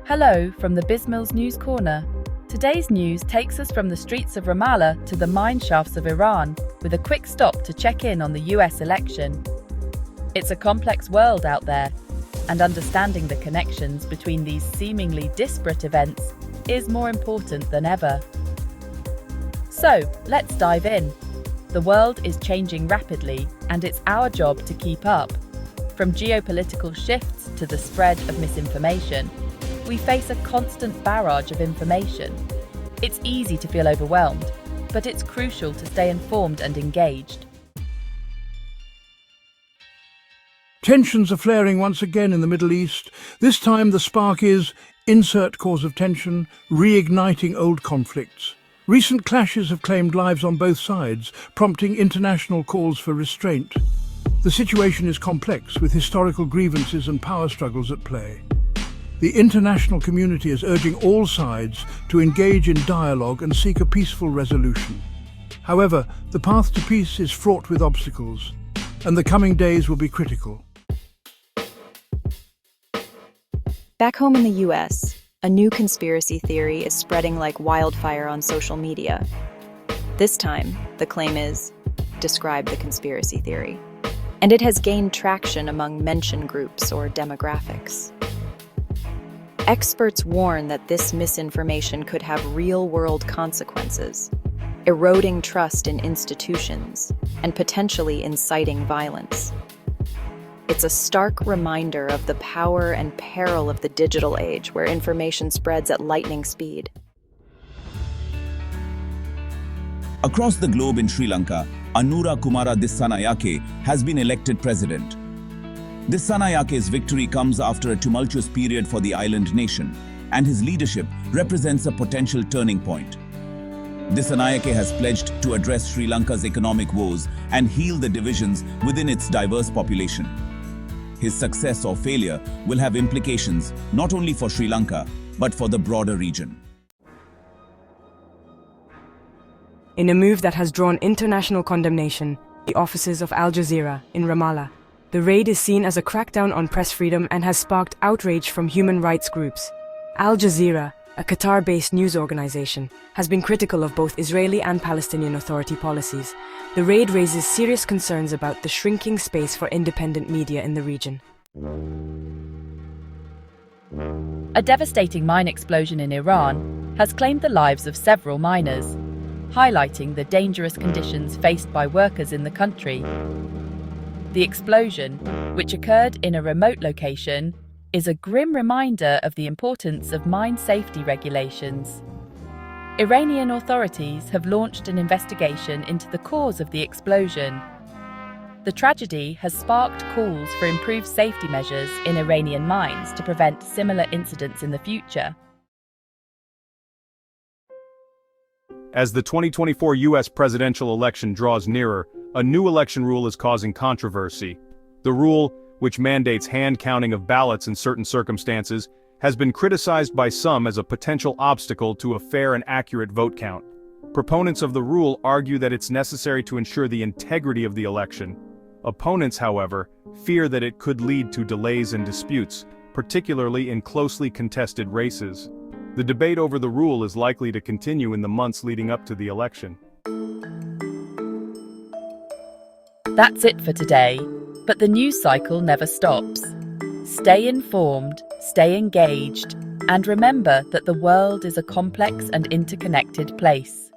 Hello from the Bismills News Corner. Today's news takes us from the streets of Ramallah to the mine shafts of Iran, with a quick stop to check in on the US election. It's a complex world out there, and understanding the connections between these seemingly disparate events is more important than ever. So, let's dive in. The world is changing rapidly, and it's our job to keep up. From geopolitical shifts to the spread of misinformation, we face a constant barrage of information. It's easy to feel overwhelmed, but it's crucial to stay informed and engaged. Tensions are flaring once again in the Middle East. This time the spark is insert cause of tension, reigniting old conflicts. Recent clashes have claimed lives on both sides, prompting international calls for restraint. The situation is complex, with historical grievances and power struggles at play. The international community is urging all sides to engage in dialogue and seek a peaceful resolution. However, the path to peace is fraught with obstacles, and the coming days will be critical. Back home in the US, a new conspiracy theory is spreading like wildfire on social media. This time, the claim is, describe the conspiracy theory. And it has gained traction among mention groups or demographics. Experts warn that this misinformation could have real-world consequences, eroding trust in institutions and potentially inciting violence. It's a stark reminder of the power and peril of the digital age, where information spreads at lightning speed. Across the globe in Sri Lanka, Anura Kumara Dissanayake has been elected president. Dissanayake's victory comes after a tumultuous period for the island nation, and his leadership represents a potential turning point. Dissanayake has pledged to address Sri Lanka's economic woes and heal the divisions within its diverse population. His success or failure will have implications not only for Sri Lanka, but for the broader region. In a move that has drawn international condemnation, the offices of Al Jazeera in Ramallah, the raid is seen as a crackdown on press freedom and has sparked outrage from human rights groups. Al Jazeera, a Qatar-based news organization, has been critical of both Israeli and Palestinian Authority policies. The raid raises serious concerns about the shrinking space for independent media in the region. A devastating mine explosion in Iran has claimed the lives of several miners, highlighting the dangerous conditions faced by workers in the country. The explosion, which occurred in a remote location, is a grim reminder of the importance of mine safety regulations. Iranian authorities have launched an investigation into the cause of the explosion. The tragedy has sparked calls for improved safety measures in Iranian mines to prevent similar incidents in the future. As the 2024 U.S. presidential election draws nearer, a new election rule is causing controversy. The rule, which mandates hand counting of ballots in certain circumstances, has been criticized by some as a potential obstacle to a fair and accurate vote count. Proponents of the rule argue that it's necessary to ensure the integrity of the election. Opponents, however, fear that it could lead to delays and disputes, particularly in closely contested races. The debate over the rule is likely to continue in the months leading up to the election. That's it for today, but the news cycle never stops. Stay informed, stay engaged, and remember that the world is a complex and interconnected place.